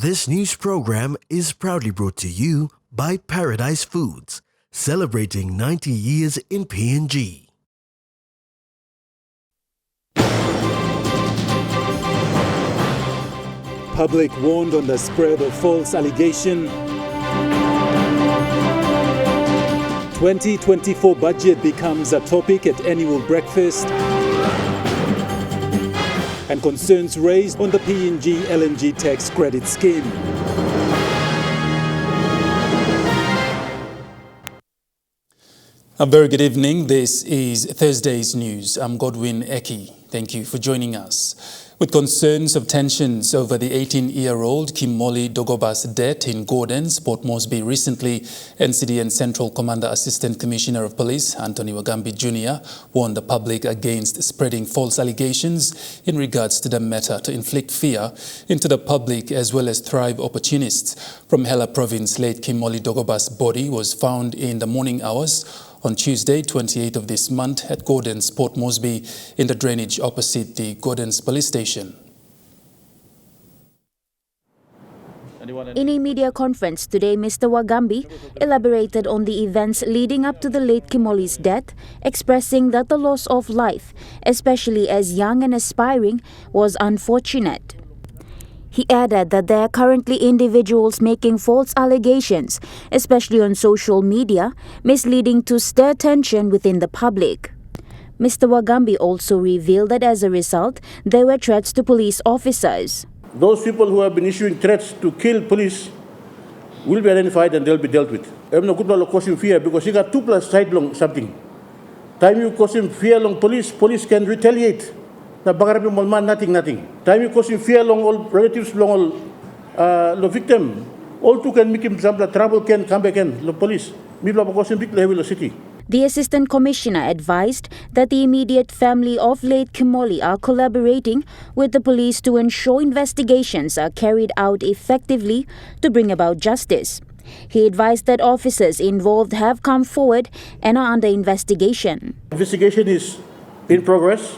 This news program is proudly brought to you by Paradise Foods, celebrating 90 years in PNG. Public warned on the spread of false allegation. 2024 budget becomes a topic at annual breakfast. And concerns raised on the PNG LNG tax credit scheme. A very good evening. This is Thursday's news. I'm Godwin Eki. Thank you for joining us. With concerns of tensions over the 18-year-old Kimoli Dogoba's death in Gordons, Port Moresby recently, NCDN Central Commander Assistant Commissioner of Police Anthony Wagambi Jr. warned the public against spreading false allegations in regards to the matter to inflict fear into the public as well as thrive opportunists. From Hela Province, late Kimoli Dogoba's body was found in the morning hours on Tuesday, 28th of this month at Gordons, Port Moresby, in the drainage opposite the Gordons police station. In a media conference today, Mr. Wagambi elaborated on the events leading up to the late Kimoli's death, expressing that the loss of life, especially as young and aspiring, was unfortunate. He added that there are currently individuals making false allegations, especially on social media, misleading to stir tension within the public. Mr. Wagambi also revealed that as a result, there were threats to police officers. Those people who have been issuing threats to kill police will be identified and they'll be dealt with. I'm not going to cause him fear because he got 2 plus side long something. Time you cause him fear long police can retaliate. Na bangarap yung malman, nothing. Time you cause him fear long all relatives long all the victim. All two can make him some trouble can come back in the police. Me bla cause him big level of city. The Assistant Commissioner advised that the immediate family of late Kimoli are collaborating with the police to ensure investigations are carried out effectively to bring about justice. He advised that officers involved have come forward and are under investigation. Investigation is in progress.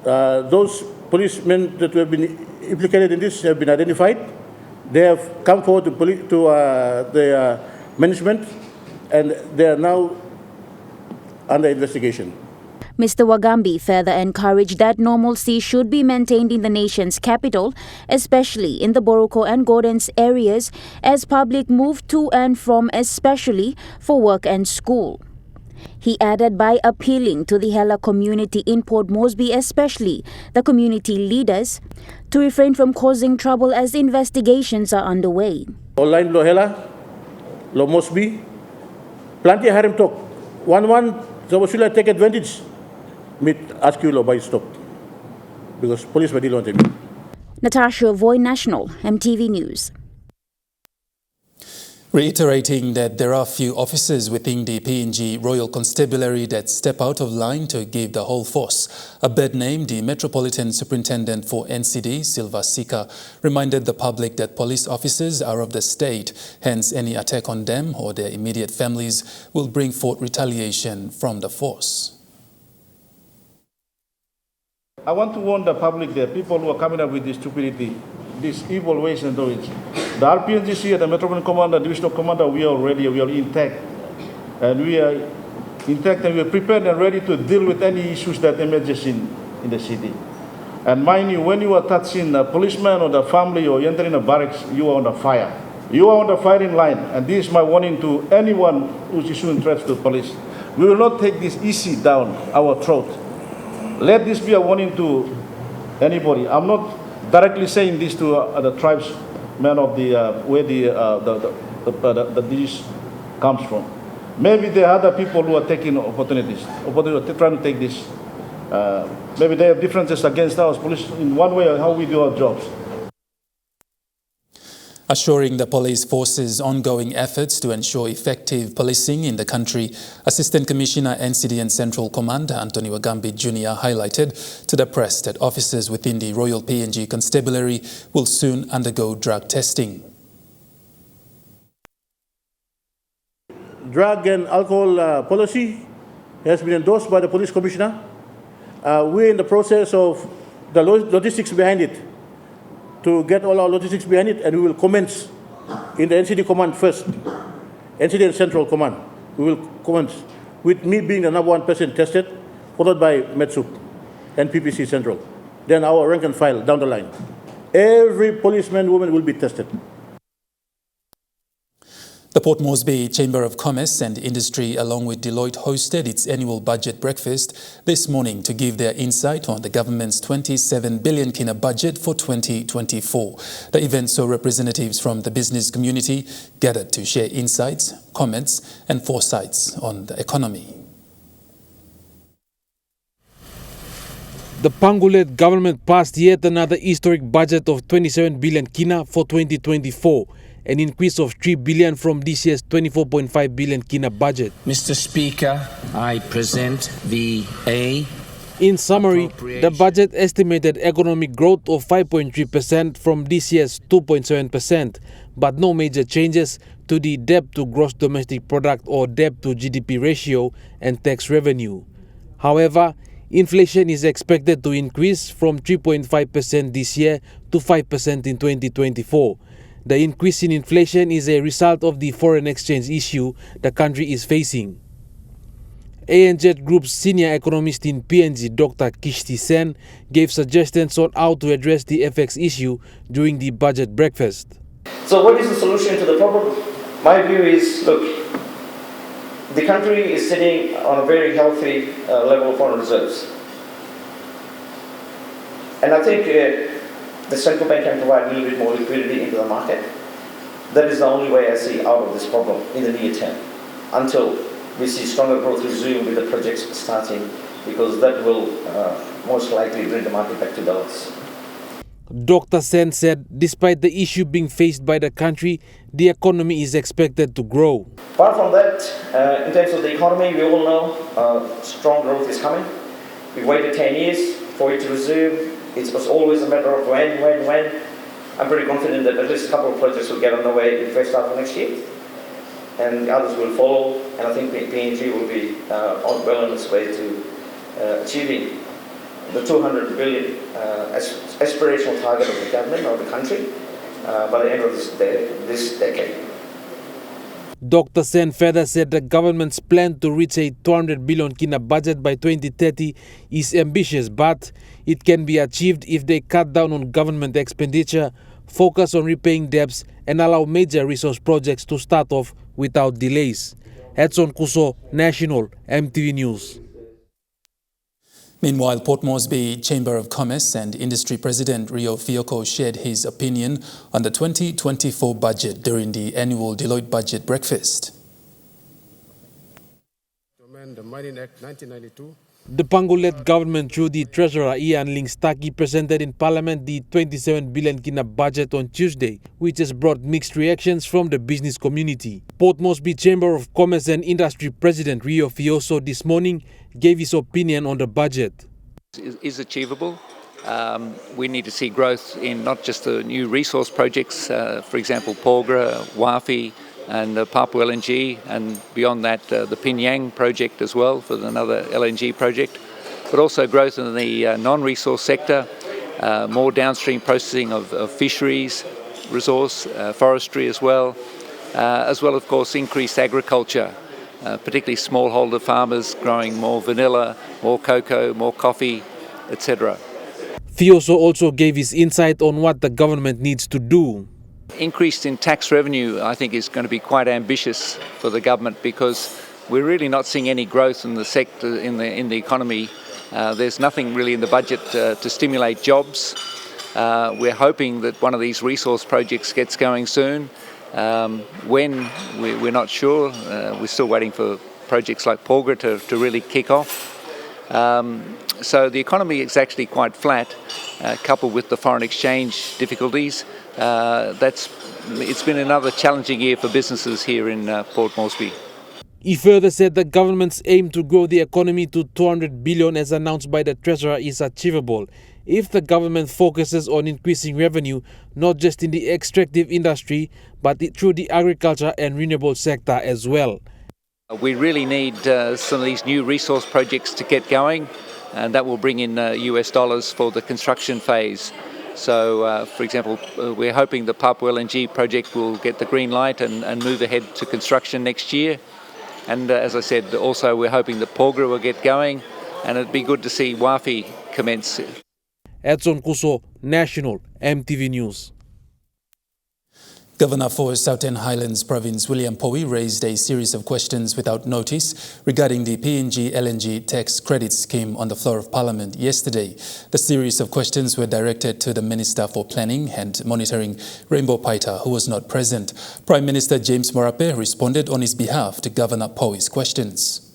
Those policemen that have been implicated in this have been identified. They have come forward to the management and they are now under investigation. Mr. Wagambi further encouraged that normalcy should be maintained in the nation's capital, especially in the Boroko and Gordons areas, as public move to and from, especially for work and school. He added by appealing to the Hela community in Port Moresby, especially the community leaders, to refrain from causing trouble as investigations are underway. Online lo Hela, lo Moresby, plenty harim talk. One, so should I take advantage? Me ask you lo by stop because police may deal on them. Natasha Voy, National, Emtv News. Reiterating that there are few officers within the PNG Royal Constabulary that step out of line to give the whole force a bad name, the Metropolitan Superintendent for NCD, Silva Sika, reminded the public that police officers are of the state, hence any attack on them or their immediate families will bring forth retaliation from the force. I want to warn the public that people who are coming up with this stupidity, this evil ways and doing it. The RPNGC, the Metropolitan Commander, Divisional Commander, we are ready, we are intact. And we are intact and we are prepared and ready to deal with any issues that emerges in the city. And mind you, when you are touching a policeman or the family or you enter in a barracks, you are on the fire. You are on the firing line. And this is my warning to anyone who is issuing threats to the police. We will not take this easy down our throat. Let this be a warning to anybody. I'm not directly saying this to the tribesmen of where the disease comes from. Maybe there are other people who are taking opportunities trying to take this. Maybe they have differences against us, police, in one way how we do our jobs. Assuring the police force's ongoing efforts to ensure effective policing in the country, Assistant Commissioner NCDN Central Commander Anthony Wagambi Jr. highlighted to the press that officers within the Royal PNG Constabulary will soon undergo drug testing. Drug and alcohol policy has been endorsed by the Police Commissioner. We're in the process of the logistics behind it. to get all our logistics behind it, and we will commence in the NCD command first, NCD and Central Command. We will commence with me being the number one person tested, followed by MedSup and PPC Central. Then our rank and file down the line. Every policeman, woman will be tested. The Port Moresby Chamber of Commerce and Industry, along with Deloitte, hosted its annual budget breakfast this morning to give their insight on the government's 27 billion kina budget for 2024. The event saw representatives from the business community gathered to share insights, comments and foresights on the economy. The Pangu-led government passed yet another historic budget of 27 billion kina for 2024. An increase of 3 billion from this year's 24.5 billion kina budget. Mr. Speaker, I present the In summary, the budget estimated economic growth of 5.3% from this year's 2.7%, but no major changes to the debt to gross domestic product or debt to GDP ratio and tax revenue. However, inflation is expected to increase from 3.5% this year to 5% in 2024. The increase in inflation is a result of the foreign exchange issue the country is facing. ANZ Group's senior economist in PNG, Dr. Kishti Sen, gave suggestions on how to address the FX issue during the budget breakfast. So what is the solution to the problem? My view is, look, the country is sitting on a very healthy level of foreign reserves. And I think the central bank can provide a little bit more liquidity into the market. That is the only way I see out of this problem in the near term, until we see stronger growth resume with the projects starting, because that will most likely bring the market back to balance. Dr. Sen said despite the issue being faced by the country, the economy is expected to grow. Apart from that, in terms of the economy, we all know strong growth is coming. We waited 10 years for it to resume. It was always a matter of when. I'm pretty confident that at least a couple of projects will get underway in the first half of next year, and the others will follow, and I think PNG will be well on its way to achieving the 200 billion aspirational target of the government or the country by the end of this decade. Dr. Sen further said the government's plan to reach a 200 billion kina budget by 2030 is ambitious, but it can be achieved if they cut down on government expenditure, focus on repaying debts, and allow major resource projects to start off without delays. Edson Kuso, National, Emtv News. Meanwhile, Port Moresby Chamber of Commerce and Industry President Rio Fioko shared his opinion on the 2024 budget during the annual Deloitte Budget Breakfast. The Mining Act 1992. The Pangu-led government through the Treasurer Ian Lingstaki presented in Parliament the 27 billion kina budget on Tuesday, which has brought mixed reactions from the business community. Port Moresby Chamber of Commerce and Industry President Rio Fioso this morning gave his opinion on the budget. Is achievable. We need to see growth in not just the new resource projects, for example, Porgera, Wafi, and Papua LNG, and beyond that, the Pinyang project as well for another LNG project, but also growth in the non-resource sector, more downstream processing of fisheries, resource, forestry as well, of course, increased agriculture, particularly smallholder farmers growing more vanilla, more cocoa, more coffee, etc. Fioso also gave his insight on what the government needs to do. Increase in tax revenue, I think, is going to be quite ambitious for the government, because we're really not seeing any growth in the sector, in the economy. There's nothing really in the budget to stimulate jobs. We're hoping that one of these resource projects gets going soon. When, we're not sure. We're still waiting for projects like Porgera to really kick off. So the economy is actually quite flat, coupled with the foreign exchange difficulties. It's been another challenging year for businesses here in Port Moresby. He further said the government's aim to grow the economy to 200 billion as announced by the Treasurer is achievable if the government focuses on increasing revenue not just in the extractive industry but through the agriculture and renewable sector as well. We really need some of these new resource projects to get going, and that will bring in US dollars for the construction phase. So, for example, we're hoping the Papua LNG project will get the green light and move ahead to construction next year. And as I said, also we're hoping that Porgera will get going, and it'd be good to see Wafi commence. Edson Kuso, National MTV News. Governor for Southern Highlands Province William Powie raised a series of questions without notice regarding the PNG LNG tax credit scheme on the floor of Parliament yesterday. The series of questions were directed to the Minister for Planning and Monitoring, Rainbow Paita, who was not present. Prime Minister James Marape responded on his behalf to Governor Powie's questions.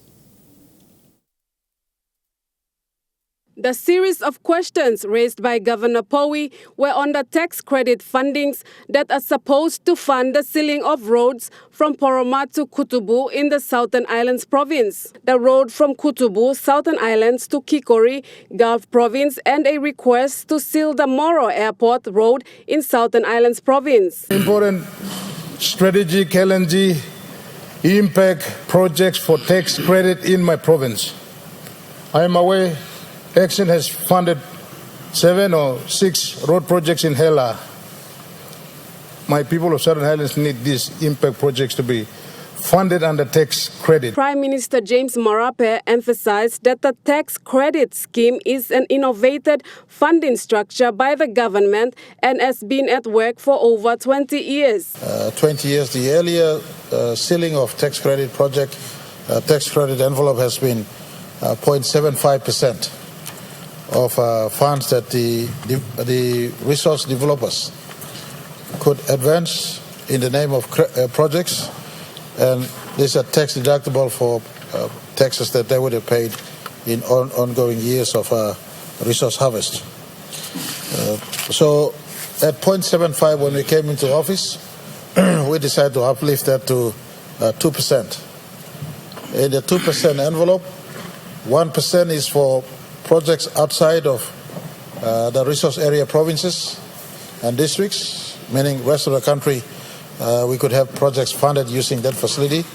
The series of questions raised by Governor Powie were on the tax credit fundings that are supposed to fund the sealing of roads from Poroma to Kutubu in the Southern Islands Province, the road from Kutubu, Southern Islands to Kikori, Gulf Province, and a request to seal the Moro Airport Road in Southern Islands Province. Important strategic LNG impact projects for tax credit in my province. I am aware Action has funded 7 or 6 road projects in Hela. My people of Southern Highlands need these impact projects to be funded under tax credit. Prime Minister James Marape emphasized that the tax credit scheme is an innovated funding structure by the government and has been at work for over 20 years. 20 years, the earlier ceiling of tax credit project, tax credit envelope has been 0.75%. Of funds that the resource developers could advance in the name of projects, and these are tax deductible for taxes that they would have paid in ongoing years of resource harvest. So at 0.75 when we came into office, we decided to uplift that to 2%. In the 2% envelope, 1% is for projects outside of the resource area provinces and districts, meaning rest of the country, we could have projects funded using that facility.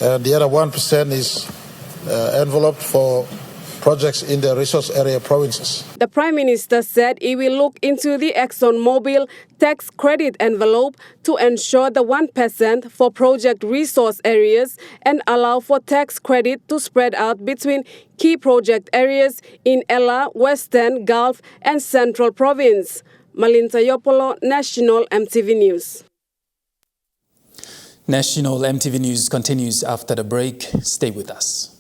And the other 1% is enveloped for projects in the resource area provinces. The Prime Minister said he will look into the ExxonMobil tax credit envelope to ensure the 1% for project resource areas and allow for tax credit to spread out between key project areas in Ella, Western, Gulf and Central Province. Malinta Yopolo, National MTV News. National MTV News continues after the break. Stay with us.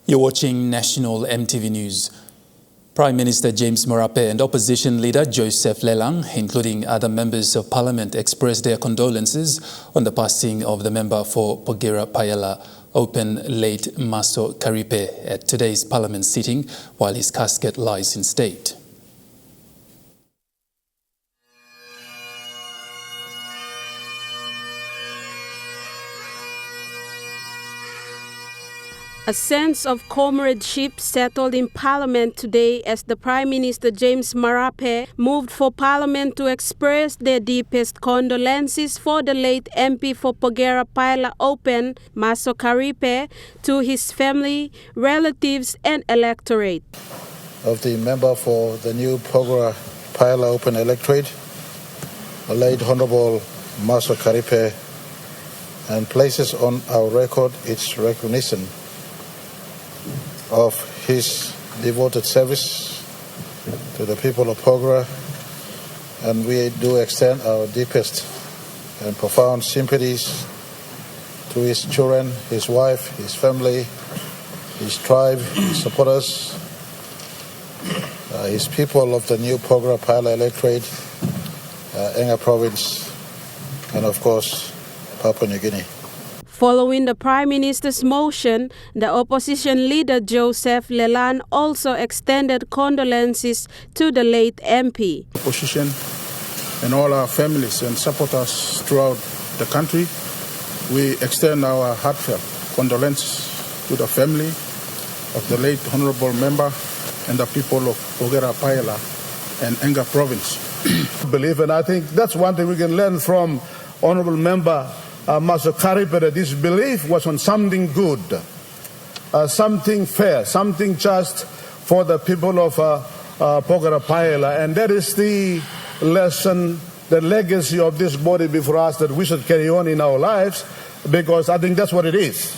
You're watching National MTV News. Prime Minister James Marape and Opposition Leader Joseph Lelang, including other members of Parliament, expressed their condolences on the passing of the member for Porgera Payala Open late Maso Karipe at today's Parliament sitting, while his casket lies in state. A sense of comradeship settled in Parliament today as the Prime Minister James Marape moved for Parliament to express their deepest condolences for the late MP for Porgera Payala Open, Maso Karipe, to his family, relatives and electorate. Of the member for the new Porgera Payala Open electorate, the late Honourable Maso Karipe, and places on our record its recognition of his devoted service to the people of Porgera, and we do extend our deepest and profound sympathies to his children, his wife, his family, his tribe, his supporters, his people of the new Porgera Payala electorate, Enga province, and of course Papua New Guinea. Following the Prime Minister's motion, the opposition leader Joseph Lelang also extended condolences to the late MP. Opposition and all our families and supporters throughout the country, we extend our heartfelt condolences to the family of the late honourable member and the people of Porgera Payala and Enga province. Believe, and I think that's one thing we can learn from honourable member must carry, but this belief was on something good, something fair, something just for the people of Pogarapaela. And that is the lesson, the legacy of this body before us that we should carry on in our lives, because I think that's what it is.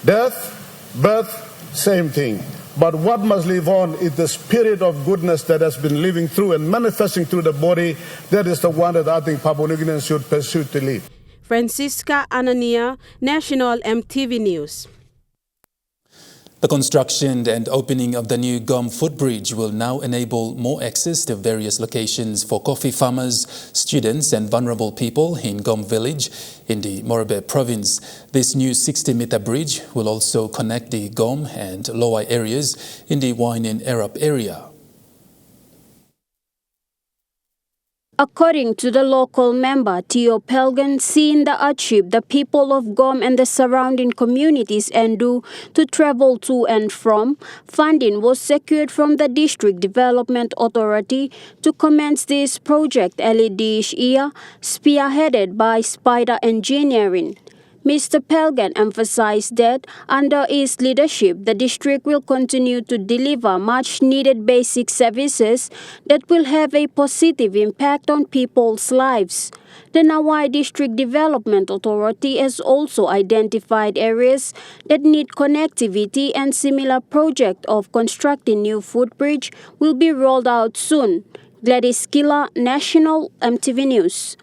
Death, birth, same thing. But what must live on is the spirit of goodness that has been living through and manifesting through the body. That is the one that I think Papua New Guineans should pursue to live. Francisca Anania, National Emtv News. The construction and opening of the new GOM footbridge will now enable more access to various locations for coffee farmers, students and vulnerable people in GOM village in the Morobe province. This new 60-meter bridge will also connect the GOM and Lowai areas in the Wainin Arab area. According to the local member, Tio Pelgan, seeing the hardship the people of GOM and the surrounding communities endure to travel to and from, funding was secured from the District Development Authority to commence this project early this year, spearheaded by Spider Engineering. Mr. Pelgan emphasized that under his leadership, the district will continue to deliver much-needed basic services that will have a positive impact on people's lives. The Nawai District Development Authority has also identified areas that need connectivity, and similar project of constructing new footbridge will be rolled out soon. Gladys Killa, National Emtv News.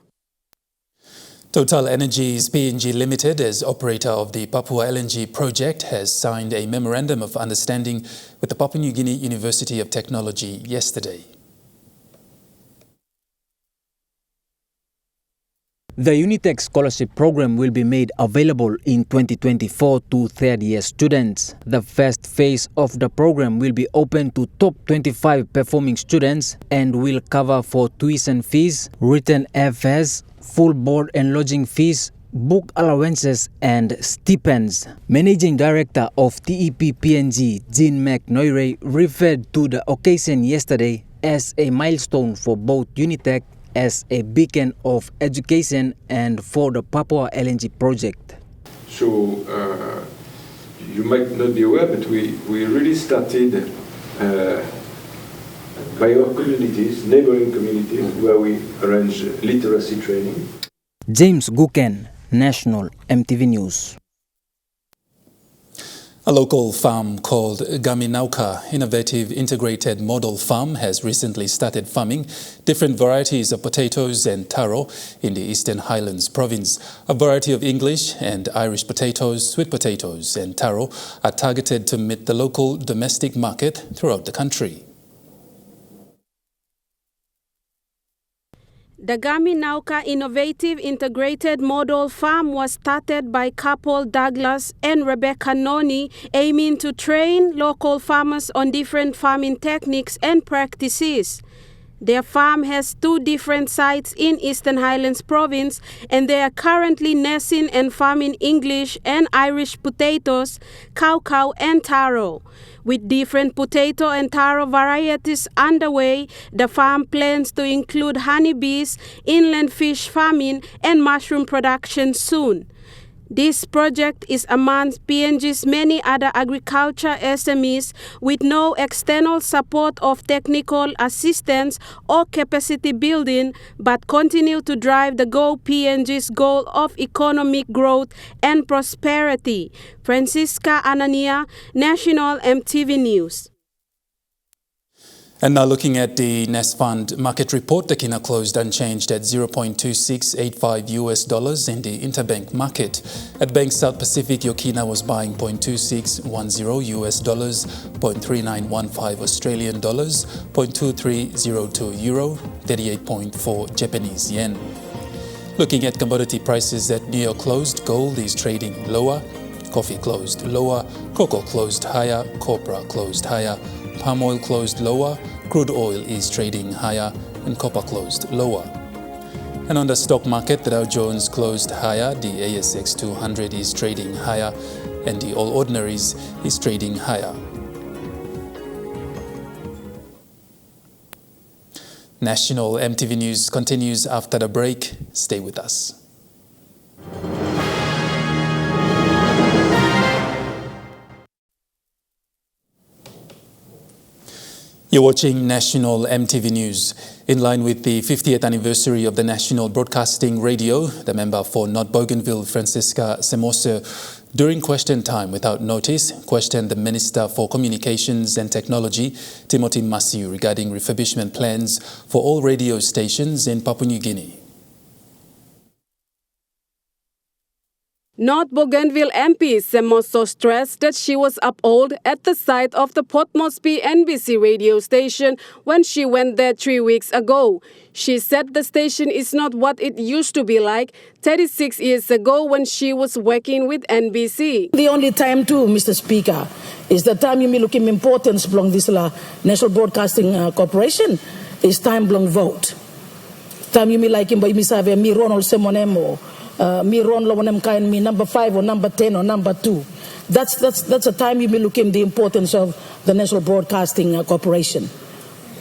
Total Energies PNG Limited, as operator of the Papua LNG project, has signed a memorandum of understanding with the Papua New Guinea University of Technology yesterday. The Unitech Scholarship Program will be made available in 2024 to third-year students. The first phase of the program will be open to top 25 performing students and will cover for tuition fees, written airfares, full board and lodging fees, book allowances and stipends. Managing Director of TEP PNG, Jean McNoire, referred to the occasion yesterday as a milestone for both Unitech as a beacon of education and for the Papua LNG project. So you might not be aware, but we really started by our communities, neighboring communities, where we arrange literacy training. James Guken, National Emtv News. A local farm called Gaminauka Innovative Integrated Model Farm has recently started farming different varieties of potatoes and taro in the Eastern Highlands province. A variety of English and Irish potatoes, sweet potatoes and taro are targeted to meet the local domestic market throughout the country. The Gaminauka Innovative Integrated Model Farm was started by couple Douglas and Rebecca Noni, aiming to train local farmers on different farming techniques and practices. Their farm has 2 different sites in Eastern Highlands Province, and they are currently nursing and farming English and Irish potatoes, cacao and taro. With different potato and taro varieties underway, the farm plans to include honeybees, inland fish farming and mushroom production soon. This project is among PNG's many other agriculture SMEs with no external support of technical assistance or capacity building, but continue to drive the Go PNG's goal of economic growth and prosperity. Francisca Anania, National Emtv News. And now looking at the Nest Fund market report, the Kina closed unchanged at $0.2685 US in the interbank market. At Bank South Pacific, your Kina was buying $0.2610 US, $0.3915 Australian dollars, $0.2302 euro, 38.4 Japanese yen. Looking at commodity prices at New York closed, gold is trading lower, coffee closed lower, cocoa closed higher, copra closed higher, palm oil closed lower, crude oil is trading higher, and copper closed lower. And on the stock market, the Dow Jones closed higher, the ASX 200 is trading higher, and the All Ordinaries is trading higher. National Emtv News continues after the break. Stay with us. You're watching National Emtv News. In line with the 50th anniversary of the National Broadcasting Radio, the member for North Bougainville, Francisca Semoso, during question time without notice, questioned the Minister for Communications and Technology, Timothy Masiu, regarding refurbishment plans for all radio stations in Papua New Guinea. North Bougainville MP Semoso stressed that she was appalled at the sight of the Port Moresby NBC radio station when she went there 3 weeks ago. She said the station is not what it used to be like 36 years ago when she was working with NBC. The only time too, Mr. Speaker, is the time you may look in importance belong this National Broadcasting Corporation is time belong vote. Time you may like him, but you may have me Ronald Semonemo. Me Ron Lawanem kind me number 5 or number 10 or number 2. That's a time you may look in the importance of the National Broadcasting Corporation.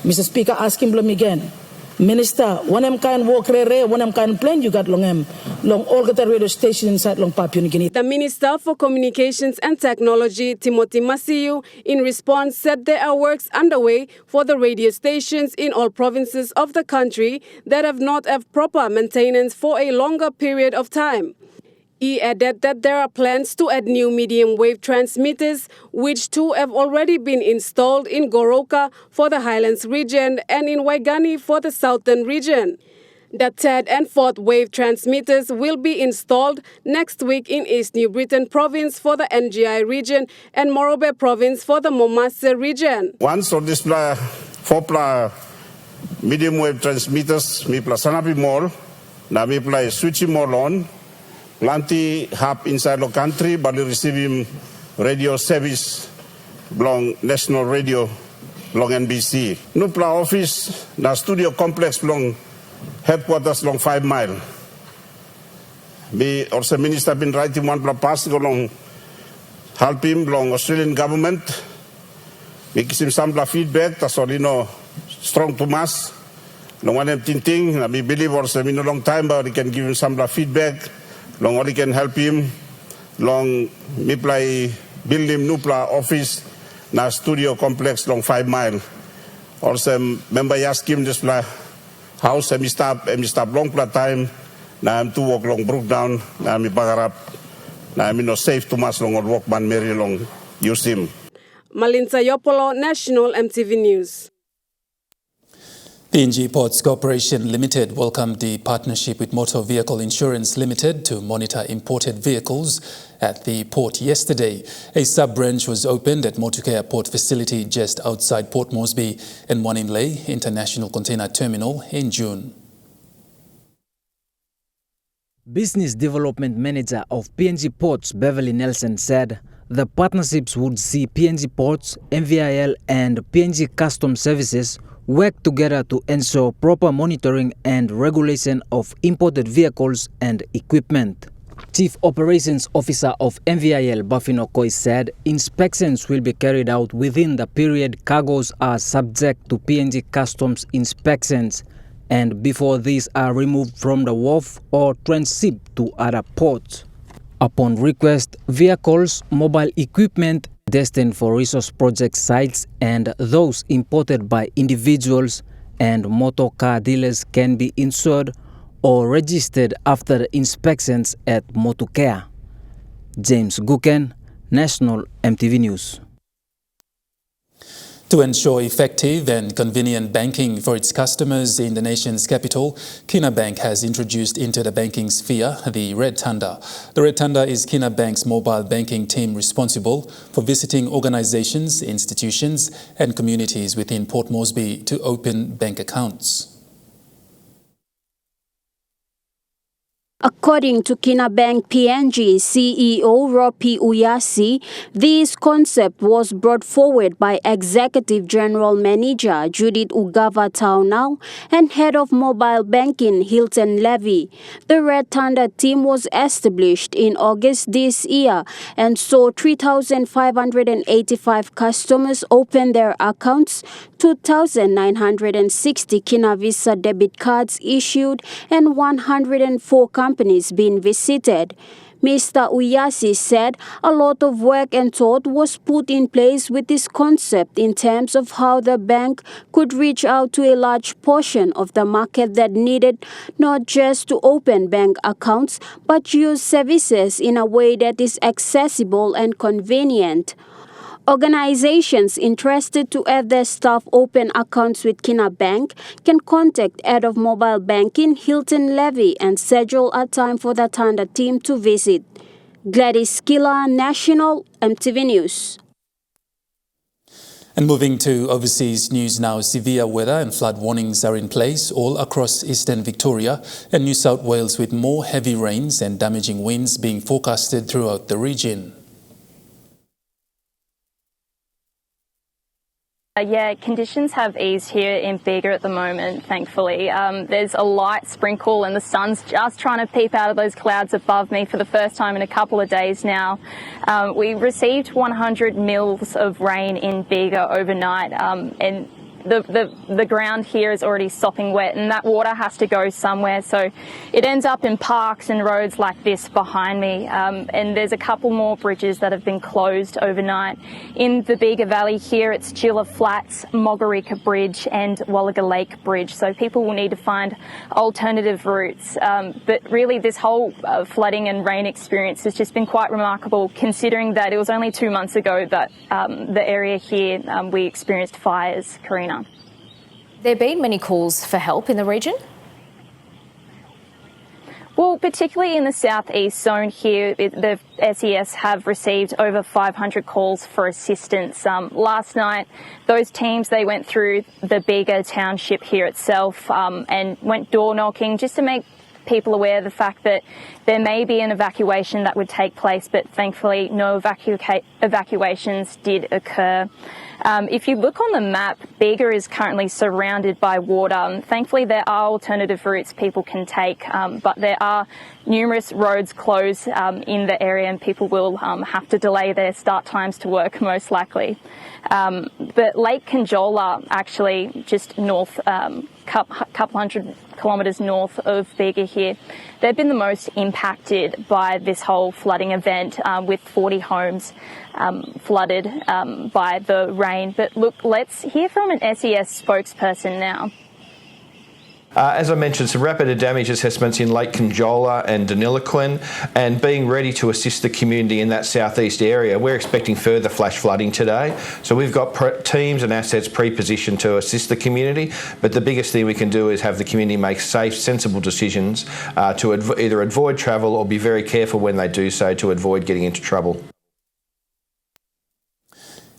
Mr. Speaker, ask him again. Minister, when I'm kind walk when I'm kind plane you got long all the radio station inside long Papua New Guinea. The Minister for Communications and Technology, Timothy Masiu, in response said there are works underway for the radio stations in all provinces of the country that have not had proper maintenance for a longer period of time. He added that there are plans to add new medium wave transmitters, which too have already been installed in Goroka for the Highlands region and in Waigani for the Southern region. The third and fourth wave transmitters will be installed next week in East New Britain province for the NGI region and Morobe province for the Momase region. Once on this 4 medium wave transmitters, mi pla sanapi mall, na mi pla switching mall on. Plenty hub inside the country, but we receive radio service belong National Radio belong NBC. Nupla office, na studio complex belong headquarters belong 5 mile. Me also minister been writing one pass along help him belong Australian government. Me give him some feedback, that's all you know, strong to mass. Long one thing, we believe also in a long time, but we can give him some feedback. Long only can help him. Long me play build him nupla office na studio complex long 5 mile. Also member ask him this pla house and me stop long pla time na am to walk long broke down na mi pagarap na mi no safe to mas long walk man Mary long use him. Malinta Yopolo, National Emtv News. PNG Ports Corporation Limited welcomed the partnership with Motor Vehicle Insurance Limited to monitor imported vehicles at the port yesterday. A sub-branch was opened at Motukea Port Facility just outside Port Moresby and one in Lae International Container Terminal in June. Business Development Manager of PNG Ports, Beverly Nelson, said the partnerships would see PNG Ports, MVIL and PNG Customs Services work together to ensure proper monitoring and regulation of imported vehicles and equipment. Chief Operations Officer of MVIL, Bafino Koi, said inspections will be carried out within the period cargoes are subject to PNG Customs inspections and before these are removed from the wharf or transshipped to other ports. Upon request, vehicles, mobile equipment destined for resource project sites and those imported by individuals and motor car dealers can be insured or registered after inspections at Motukea. James Guken, National Emtv News. To ensure effective and convenient banking for its customers in the nation's capital, Kina Bank has introduced into the banking sphere the Red Thunder. The Red Thunder is Kina Bank's mobile banking team responsible for visiting organizations, institutions and communities within Port Moresby to open bank accounts. According to Kina Bank PNG CEO Ropi Uyasi, this concept was brought forward by Executive General Manager Judith Ugava Taunau and Head of Mobile Banking Hilton Levy. The Red Thunder team was established in August this year and saw 3,585 customers open their accounts, 2,960 Kina Visa debit cards issued, and 104 companies being visited. Mr. Uyasi said a lot of work and thought was put in place with this concept in terms of how the bank could reach out to a large portion of the market that needed not just to open bank accounts but use services in a way that is accessible and convenient. Organizations interested to have their staff open accounts with Kina Bank can contact Head of Mobile Banking Hilton Levy and schedule a time for the Tanda team to visit. Gladys Killa, National, Emtv News. And moving to overseas news now, severe weather and flood warnings are in place all across eastern Victoria and New South Wales, with more heavy rains and damaging winds being forecasted throughout the region. Yeah, conditions have eased here in Bega at the moment, thankfully. There's a light sprinkle and the sun's just trying to peep out of those clouds above me for the first time in a couple of days now. We received 100 mils of rain in Bega overnight, and the ground here is already sopping wet, and that water has to go somewhere, so it ends up in parks and roads like this behind me, and there's a couple more bridges that have been closed overnight. In the Bega Valley here, it's Gilla Flats, Mogarika Bridge and Wallaga Lake Bridge, so people will need to find alternative routes, but really this whole flooding and rain experience has just been quite remarkable, considering that it was only 2 months ago that the area here we experienced fires. Karina. There have been many calls for help in the region? Well, particularly in the southeast zone here, the SES have received over 500 calls for assistance. Last night, those teams, they went through the Bega township here itself and went door knocking just to make people aware of the fact that there may be an evacuation that would take place, but thankfully no evacuations did occur. If you look on the map, Bega is currently surrounded by water. Thankfully, there are alternative routes people can take, but there are numerous roads closed in the area, and people will have to delay their start times to work, most likely. But Lake Conjola, actually just north, couple hundred kilometres north of Bega here, they've been the most impacted by this whole flooding event, with 40 homes flooded by the rain. But look, let's hear from an SES spokesperson now. As I mentioned, some rapid damage assessments in Lake Conjola and Deniliquin, and being ready to assist the community in that southeast area. We're expecting further flash flooding today, so we've got teams and assets pre-positioned to assist the community, but the biggest thing we can do is have the community make safe, sensible decisions to either avoid travel or be very careful when they do so to avoid getting into trouble.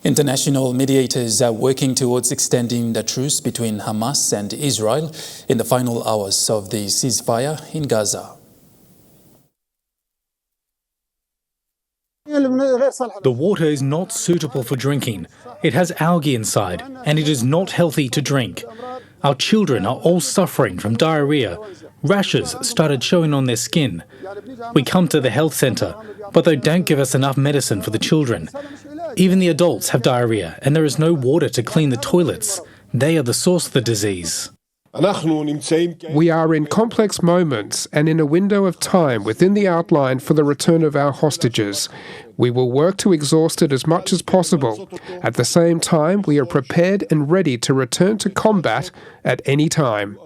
International mediators are working towards extending the truce between Hamas and Israel in the final hours of the ceasefire in Gaza. The water is not suitable for drinking. It has algae inside, and it is not healthy to drink. Our children are all suffering from diarrhea. Rashes started showing on their skin. We come to the health centre, but they don't give us enough medicine for the children. Even the adults have diarrhea, and there is no water to clean the toilets. They are the source of the disease. We are in complex moments and in a window of time within the outline for the return of our hostages. We will work to exhaust it as much as possible. At the same time, we are prepared and ready to return to combat at any time.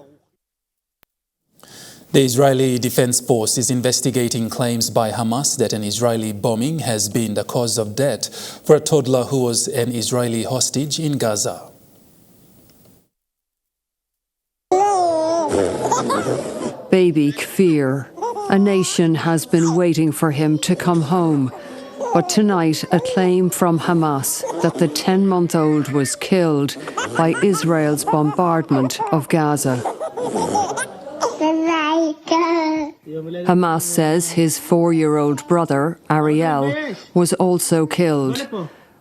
The Israeli Defense Force is investigating claims by Hamas that an Israeli bombing has been the cause of death for a toddler who was an Israeli hostage in Gaza. Baby Kfir. A nation has been waiting for him to come home. But tonight, a claim from Hamas that the 10-month-old was killed by Israel's bombardment of Gaza. Hamas says his 4-year-old brother, Ariel, was also killed,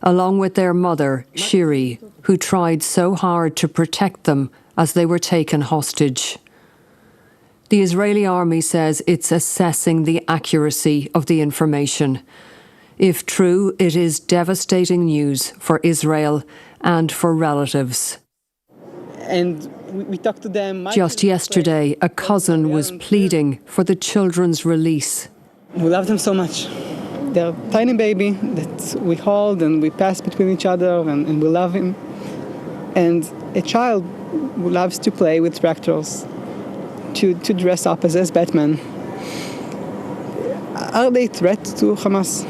along with their mother, Shiri, who tried so hard to protect them as they were taken hostage. The Israeli army says it's assessing the accuracy of the information. If true, it is devastating news for Israel and for relatives. And we talked to them. Just yesterday, a cousin was pleading for the children's release. We love them so much. They're a tiny baby that we hold and we pass between each other and we love him. And a child who loves to play with tractors, to dress up as Batman. Are they a threat to Hamas?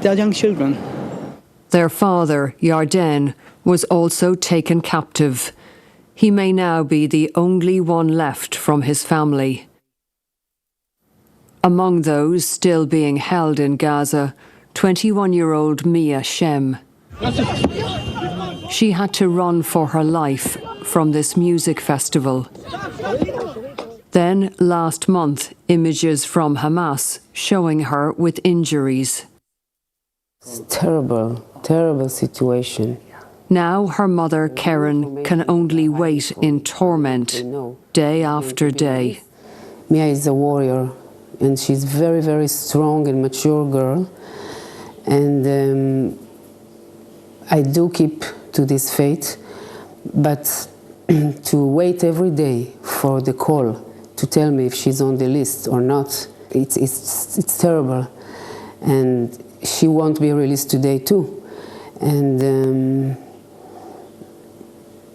They are young children. Their father, Yarden, was also taken captive. He may now be the only one left from his family. Among those still being held in Gaza, 21-year-old Mia Shem. She had to run for her life from this music festival. Then, last month, images from Hamas showing her with injuries. It's terrible, terrible situation. Now her mother, Karen, can only wait in torment, day after day. Mia is a warrior, and she's very, very strong and mature girl. And I do keep to this faith, but to wait every day for the call to tell me if she's on the list or not, it's terrible. And she won't be released today too. And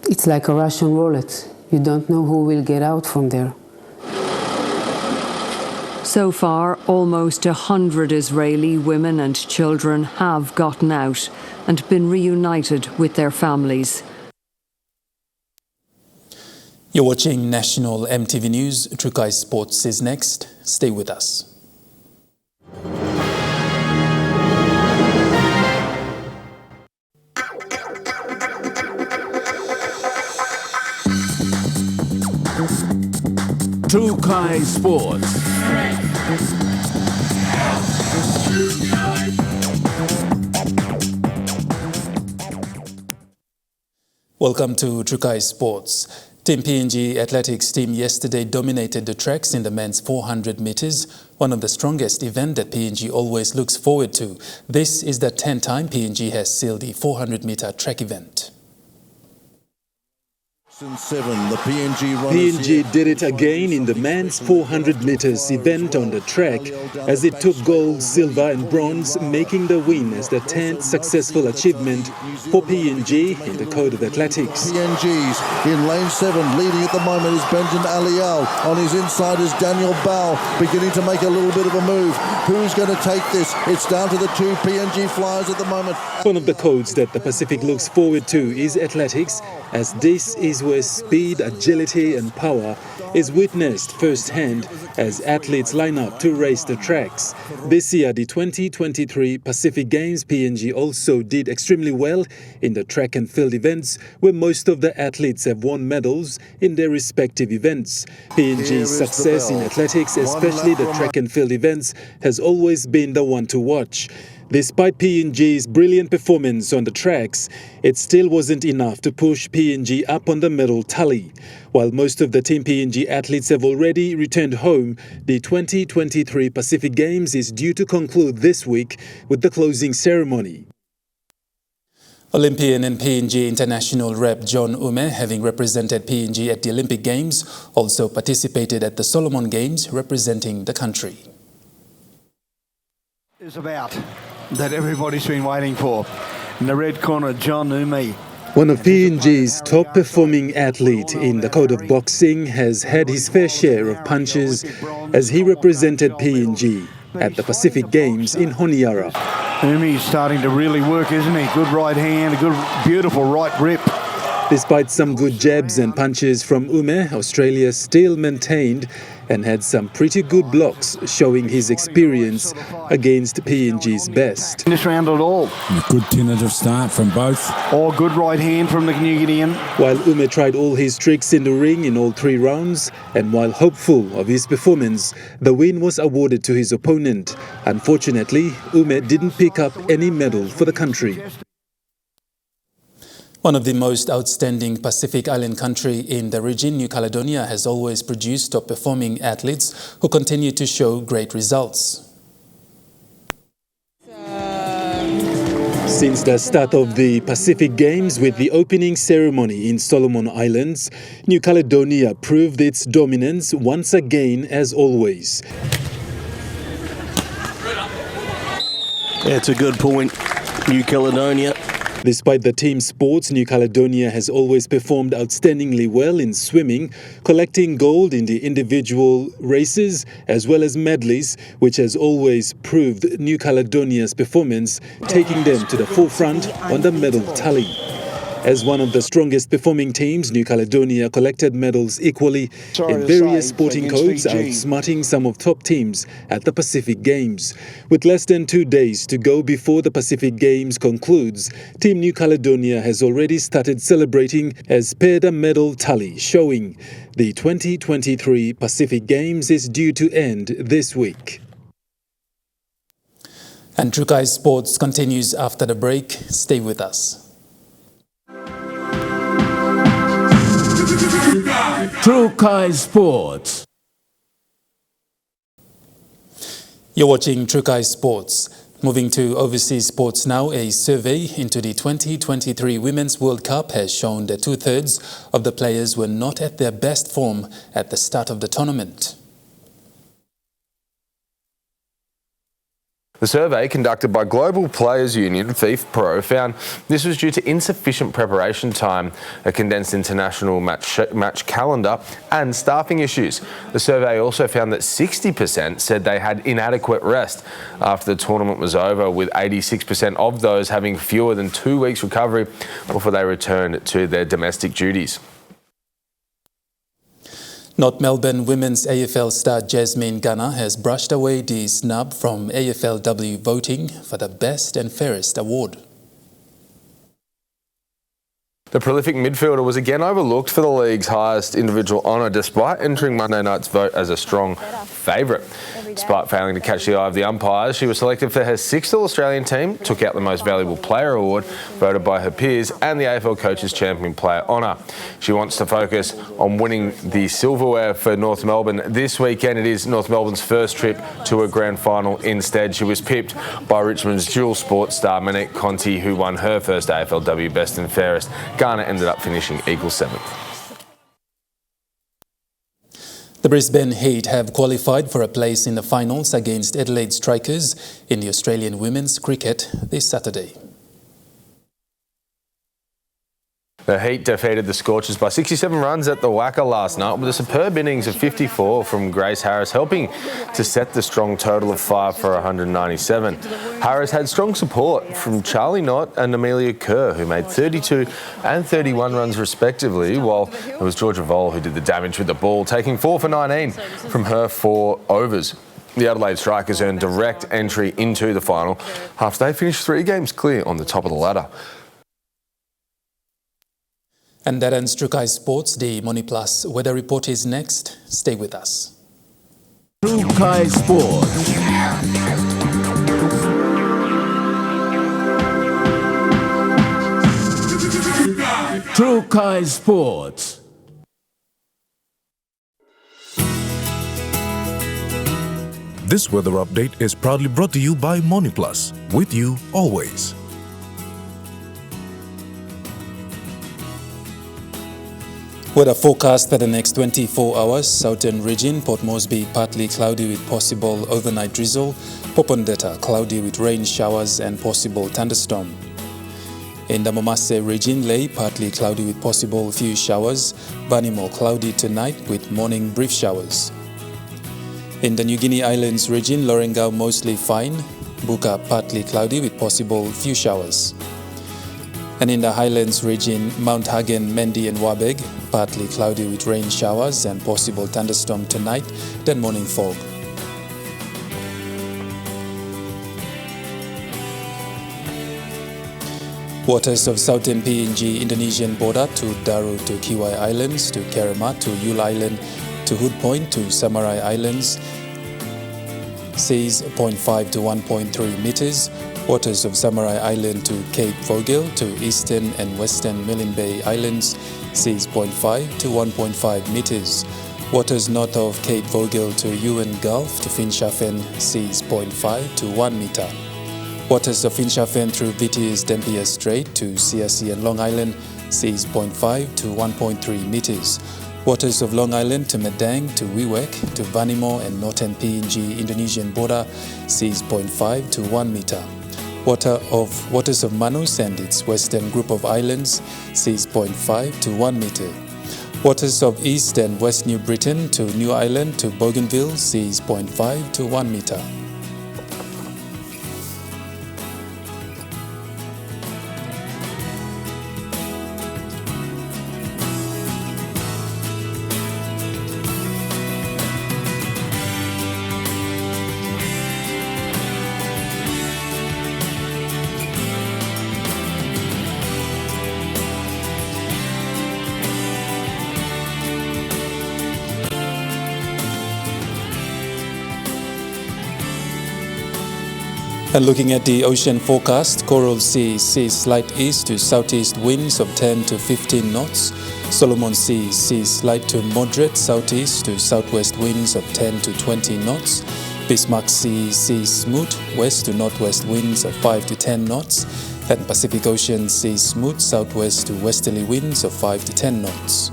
it's like a Russian roulette. You don't know who will get out from there. So far, almost 100 Israeli women and children have gotten out and been reunited with their families. You're watching National Emtv News. Trukai Sports is next. Stay with us. Trukai Sports. Welcome to Trukai Sports. Team PNG athletics team yesterday dominated the tracks in the men's 400 meters, one of the strongest events that PNG always looks forward to. This is the 10th time PNG has sealed the 400-meter track event. The PNG did it again in the men's 400 meters event on the track as it took gold, silver and bronze, making the win as the 10th successful achievement for PNG in the code of athletics. PNG's in lane 7, leading at the moment is Benjamin Alial. On his inside is Daniel Bell, beginning to make a little bit of a move. Who's going to take this? It's down to the two PNG flyers at the moment. One of the codes that the Pacific looks forward to is athletics, as this is where speed, agility and power is witnessed firsthand as athletes line up to race the tracks. This year, the 2023 Pacific Games, PNG also did extremely well in the track and field events, where most of the athletes have won medals in their respective events. PNG's success in athletics, especially the track and field events, has always been the one to watch. Despite PNG's brilliant performance on the tracks, it still wasn't enough to push PNG up on the medal tally. While most of the Team PNG athletes have already returned home, the 2023 Pacific Games is due to conclude this week with the closing ceremony. Olympian and PNG international rep John Ume, having represented PNG at the Olympic Games, also participated at the Solomon Games representing the country. Is about that everybody's been waiting for. In the red corner, John Ume. One of PNG's top-performing athletes in the code of boxing has had his fair share of punches as he represented PNG at the Pacific Games in Honiara. Ume's starting to really work, isn't he? Good right hand, a good, beautiful right grip. Despite some good jabs and punches from Ume, Australia still maintained and had some pretty good blocks, showing his experience against PNG's best. This round at all. A good tentative start from both. Oh, good right hand from the New Guinean. While Ume tried all his tricks in the ring in all 3 rounds, and while hopeful of his performance, the win was awarded to his opponent. Unfortunately, Ume didn't pick up any medal for the country. One of the most outstanding Pacific Island country in the region, New Caledonia, has always produced top-performing athletes who continue to show great results. Since the start of the Pacific Games with the opening ceremony in Solomon Islands, New Caledonia proved its dominance once again as always. It's a good point. New Caledonia. Despite the team sports, New Caledonia has always performed outstandingly well in swimming, collecting gold in the individual races as well as medleys, which has always proved New Caledonia's performance, taking them to the forefront on the medal tally. As one of the strongest performing teams, New Caledonia collected medals equally in various sporting codes, outsmarting some of top teams at the Pacific Games. With less than 2 days to go before the Pacific Games concludes, Team New Caledonia has already started celebrating as per the medal tally showing. The 2023 Pacific Games is due to end this week. And Trukai Sports continues after the break. Stay with us. Trukai Sports. You're watching Trukai Sports. Moving to overseas sports now, a survey into the 2023 Women's World Cup has shown that 2/3 of the players were not at their best form at the start of the tournament. The survey conducted by Global Players Union, FIFPro, found this was due to insufficient preparation time, a condensed international match calendar and staffing issues. The survey also found that 60% said they had inadequate rest after the tournament was over, with 86% of those having fewer than 2 weeks recovery before they returned to their domestic duties. North Melbourne women's AFL star Jasmine Gunner has brushed away the snub from AFLW voting for the Best and Fairest award. The prolific midfielder was again overlooked for the league's highest individual honour, despite entering Monday night's vote as a strong favourite. Despite failing to catch the eye of the umpires, she was selected for her 6th All-Australian team, took out the Most Valuable Player award, voted by her peers, and the AFL Coaches Champion Player honour. She wants to focus on winning the silverware for North Melbourne this weekend. It is North Melbourne's first trip to a grand final. Instead, she was pipped by Richmond's dual sports star Monique Conti, who won her first AFLW Best and Fairest. Ghana ended up finishing equal 7th. The Brisbane Heat have qualified for a place in the finals against Adelaide Strikers in the Australian women's cricket this Saturday. The Heat defeated the Scorchers by 67 runs at the Wacker last night, with a superb innings of 54 from Grace Harris, helping to set the strong total of 5 for 197. Harris had strong support from Charlie Knott and Amelia Kerr, who made 32 and 31 runs respectively, while it was Georgia Vole who did the damage with the ball, taking 4 for 19 from her 4 overs. The Adelaide Strikers earned direct entry into the final after they finished 3 games clear on the top of the ladder. And that ends Trukai Sports. The Money Plus weather report is next. Stay with us. Trukai Sports. Trukai Sports. This weather update is proudly brought to you by Money Plus. With you always. Weather forecast for the next 24 hours. Southern region, Port Moresby partly cloudy with possible overnight drizzle. Popondetta cloudy with rain showers and possible thunderstorm. In the Momase region, Lae partly cloudy with possible few showers. Vanimo cloudy tonight with morning brief showers. In the New Guinea Islands region, Lorengau mostly fine. Buka partly cloudy with possible few showers. And in the Highlands region, Mount Hagen, Mendi and Wabeg, partly cloudy with rain showers and possible thunderstorm tonight, then morning fog. Waters of southern PNG Indonesian border to Daru to Kiwai Islands, to Kerema, to Yule Island, to Hood Point, to Samarai Islands, seas 0.5 to 1.3 meters. Waters of Samarai Island to Cape Vogel, to eastern and western Milne Bay Islands, seas 0.5 to 1.5 meters. Waters north of Cape Vogel to Ewan Gulf, to Finschhafen, seas 0.5 to 1 meter. Waters of Finschhafen through Vitius Dampier Strait to CRC and Long Island, seas 0.5 to 1.3 meters. Waters of Long Island to Medang, to Wewak, to Vanimo and northern PNG Indonesian border, seas 0.5 to 1 meter. Waters of Manus and its western group of islands seas 0.5 to 1 meter. Waters of East and West New Britain to New Ireland to Bougainville seas 0.5 to 1 meter. And looking at the ocean forecast, Coral Sea sees slight east to southeast winds of 10 to 15 knots. Solomon Sea sees slight to moderate southeast to southwest winds of 10 to 20 knots. Bismarck Sea sees smooth west to northwest winds of 5 to 10 knots. And Pacific Ocean sees smooth southwest to westerly winds of 5 to 10 knots.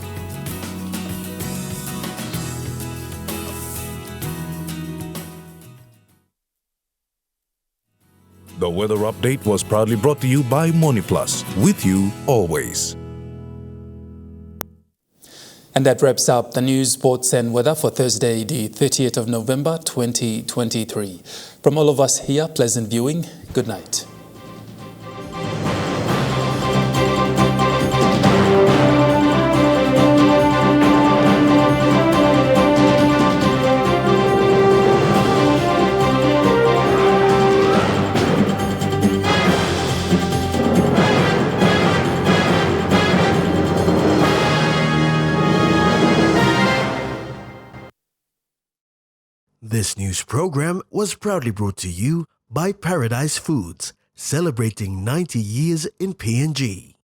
The weather update was proudly brought to you by MoneyPlus, with you always. And that wraps up the news, sports and weather for Thursday, the 30th of November, 2023. From all of us here, pleasant viewing. Good night. This news program was proudly brought to you by Paradise Foods, celebrating 90 years in PNG.